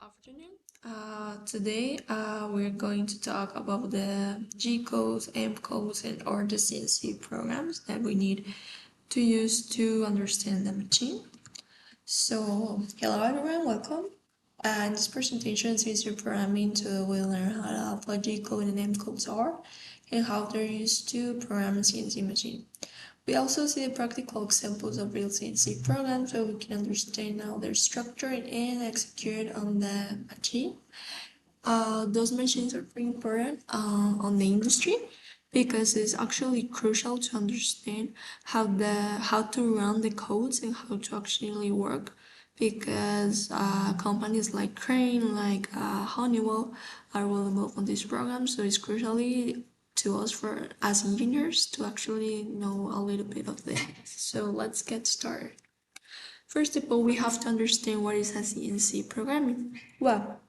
afternoon. Today we're going to talk about the G codes, M codes, and or the CNC programs that we need to use to understand the machine. So, hello everyone, welcome. In this presentation, CNC programming, we'll learn how what G code and M codes are and how they're used to program a CNC machine. We also see the practical examples of real CNC programs so we can understand how they're structured and executed on the machine. Those machines are pretty important on the industry because it's actually crucial to understand how to run the codes and how to actually work because companies like Crane, like Honeywell are well involved on this program, so it's crucially to us for as engineers to actually know a little bit of this. So let's get started. First of all, we have to understand what is a CNC programming. Well,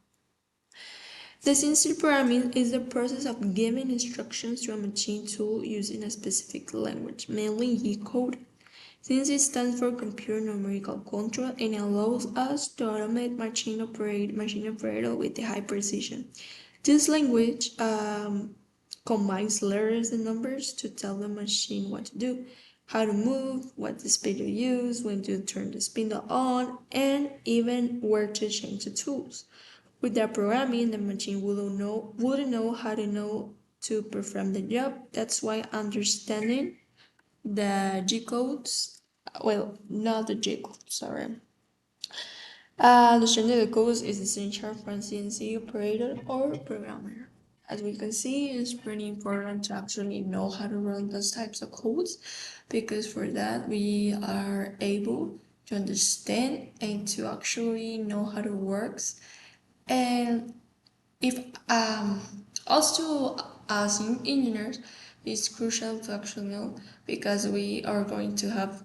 the CNC programming is the process of giving instructions to a machine tool using a specific language, mainly G code. CNC stands for Computer Numerical Control and allows us to automate machine operator with high precision. This language combines letters and numbers to tell the machine what to do, how to move, what the speed to use, when to turn the spindle on, and even where to change the tools. With that programming, the machine wouldn't know how to know to perform the job. That's why understanding the G codes, well, not the G codes, sorry. Understanding the codes is essential for a CNC operator or programmer. As we can see, it's pretty important to actually know how to run those types of codes because for that we are able to understand and to actually know how it works. And if also as engineers, it's crucial to actually know because we are going to have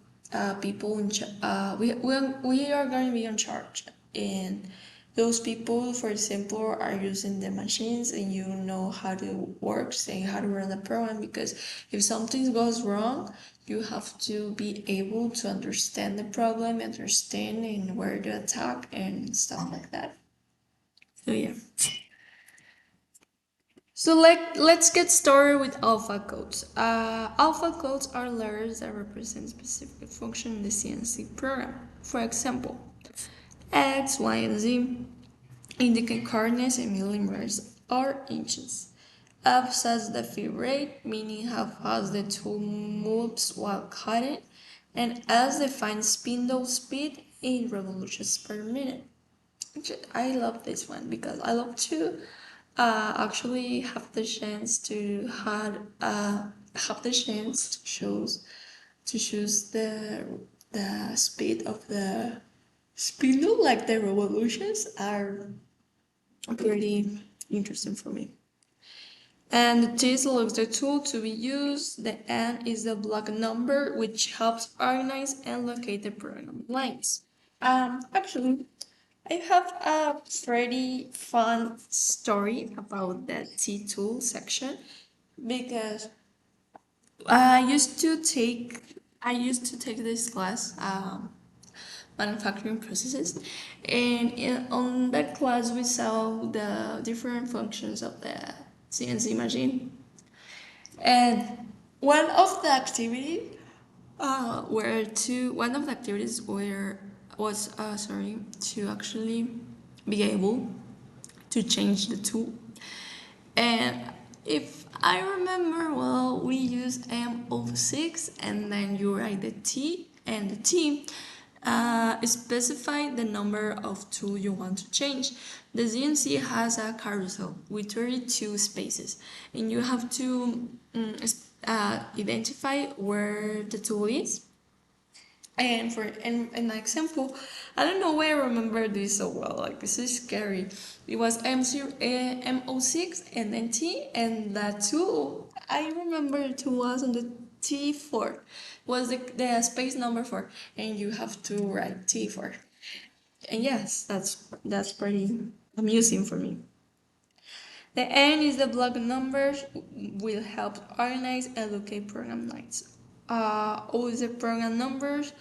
people we are going to be in charge, and those people, for example, are using the machines, and you know how to work and how to run the program because if something goes wrong, you have to be able to understand the problem, understand and where to attack and stuff like that. So yeah. So let's get started with alpha codes. Alpha codes are letters that represent specific function in the CNC program. For example, X, Y, and Z indicate coordinates in millimeters or inches. F says the feed rate, meaning how fast the tool moves while cutting, and S defines spindle speed in revolutions per minute. I love this one because I love to actually have the chance to have the chance to choose the speed of the spindle, like the revolutions are pretty interesting for me. And the T selects the tool to be used. The N is the block number, which helps organize and locate the program lines. Actually, I have a pretty fun story about the T tool section because I used to take this class, manufacturing processes, and on that class we saw the different functions of the CNC machine, and one of the activities was to actually be able to change the tool. And if I remember well, we use M06 and then you write the T, and the T specify the number of tool you want to change. The CNC has a carousel with 32 spaces, and you have to identify where the tool is. And for an example, I don't know why I remember this so well. Like this is scary. It was M06 and then T, and that tool I remember it was on the T4. Was the space number 4, and you have to write T4. And yes, that's pretty amusing for me. The N is the block numbers will help organize and locate program lines. O is the program numbers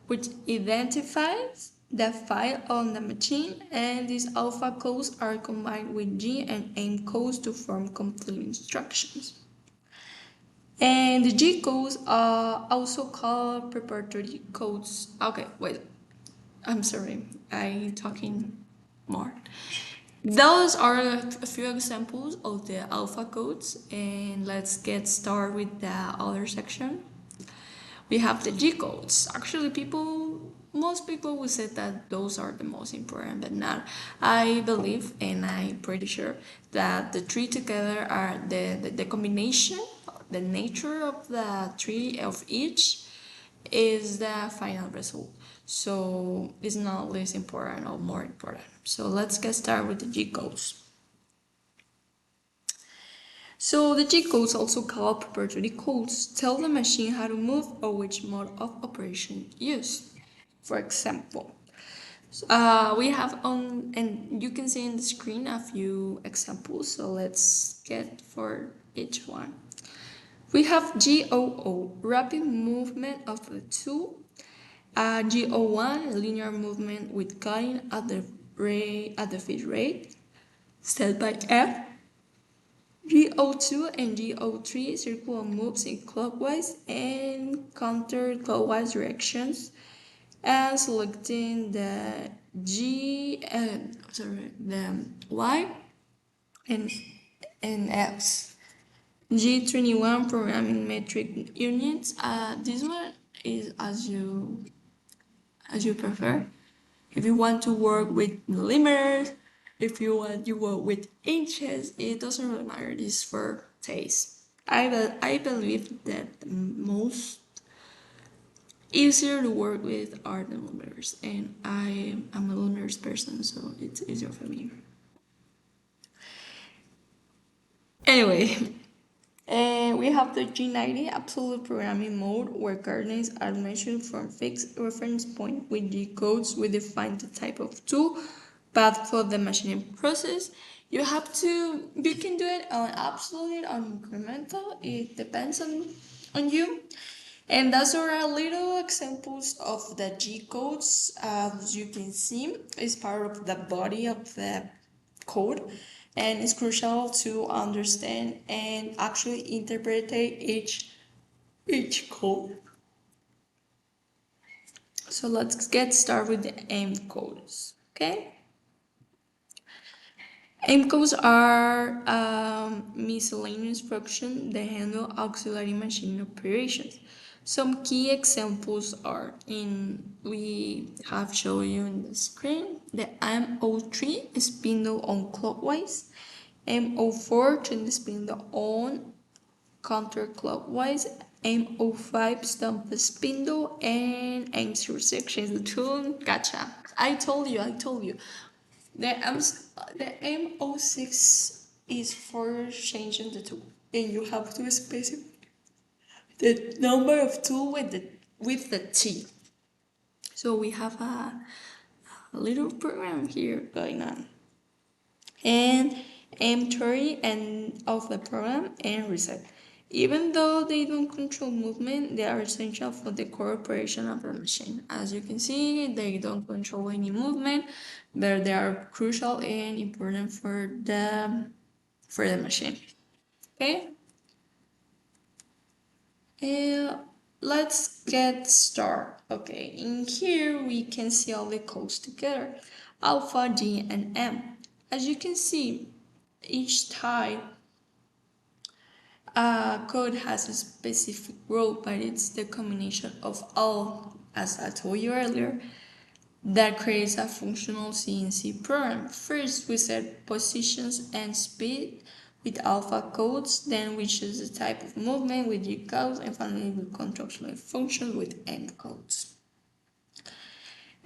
which identifies the file on the machine, and these alpha codes are combined with G and M codes to form complete instructions. And the G codes are also called preparatory codes. Okay, wait, I'm sorry, I'm talking more. Those are a few examples of the alpha codes, and let's get started with the other section. We have the G codes. Actually, most people would say that those are the most important, but not. I believe, and I'm pretty sure, that the three together are the combination, the nature of the three of each is the final result. So it's not less important or more important. So let's get started with the G codes. So the G codes, also called preparatory codes, tell the machine how to move or which mode of operation use. For example, we have on, and you can see in the screen a few examples. So let's get for each one. We have GOO, rapid movement of the tool. GO1, linear movement with cutting at the feed rate. Set by F. GO2 and GO3 circular moves in clockwise and counterclockwise directions, and selecting the the Y and X. G21 programming metric units. This one is as you prefer. If you want to work with millimeters, if you want to work with inches, it doesn't really matter. This is for taste. I believe that the most easier to work with are the millimeters, and I am a millimeters person, so it's easier for me. Anyway, and we have the G90 absolute programming mode, where coordinates are measured from fixed reference point. With G codes, we define the type of tool path for the machining process. You can do it on absolute or incremental. It depends on you. And those are little examples of the G codes. As you can see, it's part of the body of the code, and it's crucial to understand and actually interpret each code. So let's get started with the M codes. Okay. M codes are miscellaneous functions that handle auxiliary machine operations. Some key examples are we have shown you in the screen. The MO3 spindle on clockwise, MO4 turn the spindle on counterclockwise, MO5 stump the spindle, and M06 change the tune. Gotcha. I told you. The MO6 is for changing the tool, and you have to specify the number of tool with the T. So we have a little program here going on, and M30 and of the program and reset. Even though they don't control movement, they are essential for the core operation of the machine. As you can see, they don't control any movement, but they are crucial and important for the machine. Okay? And let's get started. Okay, in here we can see all the codes together, alpha, G, and M. As you can see, each type code has a specific role, but it's the combination of all, as I told you earlier, that creates a functional CNC program. First, we set positions and speed with alpha codes, then we choose the type of movement with G codes, and finally we control functions with M codes.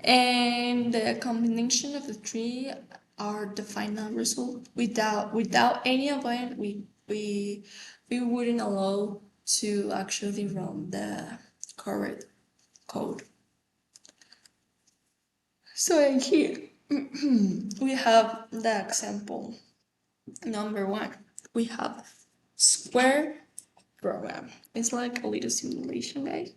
And the combination of the three are the final result. Without any of them, we wouldn't allow to actually run the correct code. So in here we have the example number 1. We have square program. It's like a little simulation, guys.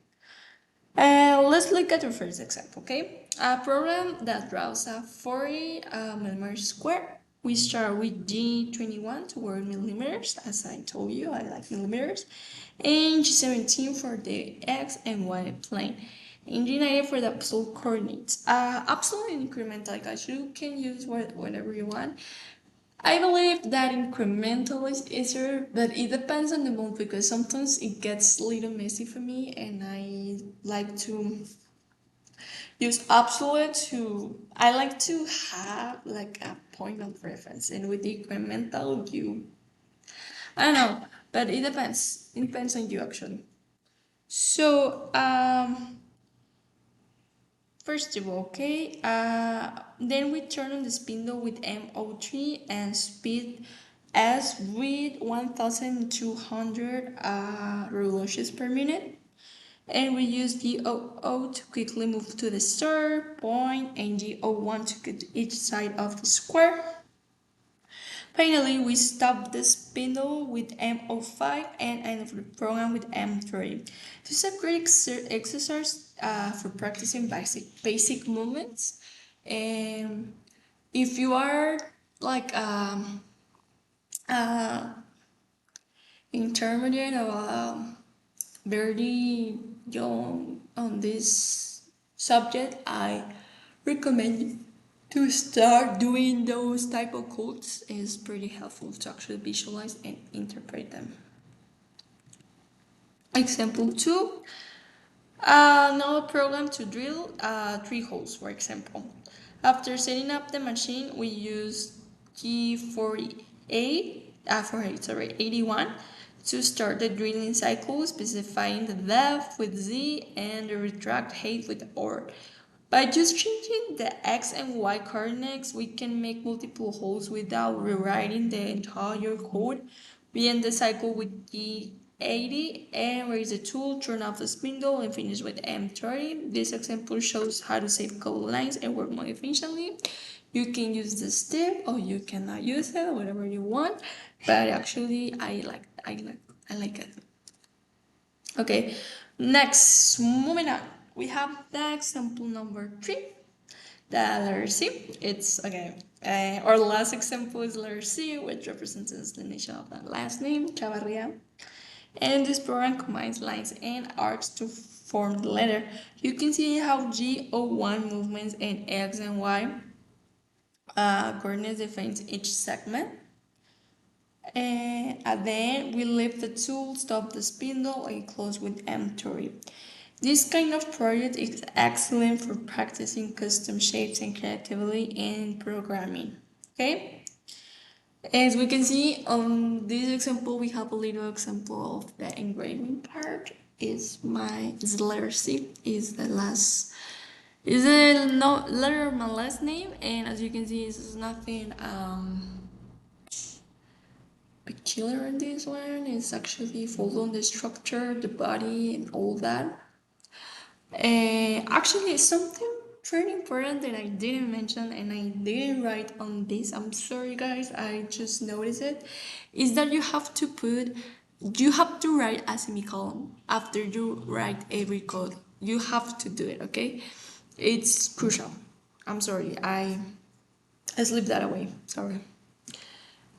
Let's look at the first example, okay? A program that draws a 40 millimeter square. We start with G21 to work millimeters, as I told you, I like millimeters, and G17 for the X and Y plane, and G90 for the absolute coordinates. Absolute and incremental, guys, you can use whatever you want. I believe that incremental is easier, but it depends on the mood because sometimes it gets a little messy for me and I like to use absolute to, I like to have like a point of reference, and with the incremental you, I don't know, but it depends on you actually. So first of all, okay, then we turn on the spindle with MO3 and speed S with 1200 revolutions per minute. And we use the O to quickly move to the start point and the O1 to get each side of the square. Finally, we stop the spindle with M05 and end of the program with M30. This is a great exercise for practicing basic movements. And if you are like intermediate or very young on this subject, I recommend to start doing those type of codes. Is pretty helpful to actually visualize and interpret them. Example 2, now program to drill 3 holes, for example. After setting up the machine, we use G81 to start the drilling cycle, specifying the depth with Z and the retract height with R. By just changing the X and Y coordinates, we can make multiple holes without rewriting the entire code. We end the cycle with G80 and raise the tool, turn off the spindle, and finish with M30. This example shows how to save code lines and work more efficiently. You can use this step or you cannot use it, whatever you want. But actually, I like it. Okay, next, moving on. We have the example number 3, the letter C. It's okay. Our last example is letter C, which represents the initial of the last name, Chavarria. And this program combines lines and arcs to form the letter. You can see how G01 movements and X and Y coordinates defines each segment. And then we lift the tool, stop the spindle, and close with M30. This kind of project is excellent for practicing custom shapes and creativity in programming. Okay? As we can see on this example, we have a little example of the engraving part. Is letter C, is the last, is the no letter of my last name, and as you can see, it's nothing peculiar in this one. It's actually following the structure, the body, and all that. Actually, something pretty important that I didn't mention and I didn't write on this. I'm sorry, guys. I just noticed it. Is that you have to write a semicolon after you write every code. You have to do it. Okay, it's crucial. I'm sorry. I slipped that away. Sorry.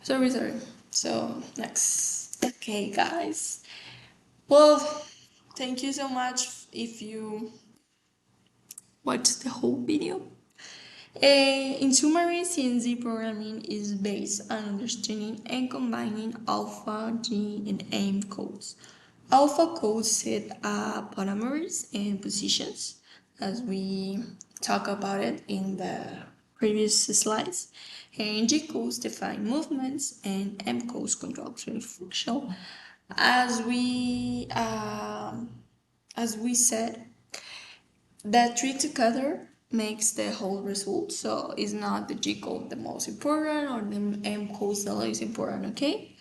Sorry. So next. Okay, guys. Well, thank you so much if you watch the whole video. In summary, CNC programming is based on understanding and combining alpha, G, and AIM codes. Alpha codes set parameters and positions, as we talk about it in the previous slides. And G codes define movements, and M codes control function. As we said, the three together makes the whole result, so it's not the G code the most important or the M code the least important, okay?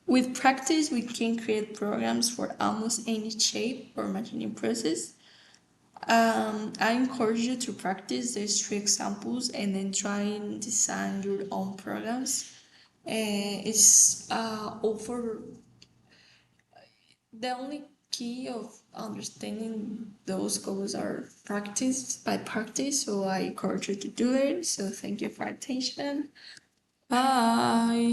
With practice, we can create programs for almost any shape or machining process. I encourage you to practice these three examples and then try and design your own programs. It's all for the only key of understanding those goals are practice by practice. So I encourage you to do it. So thank you for attention. Bye.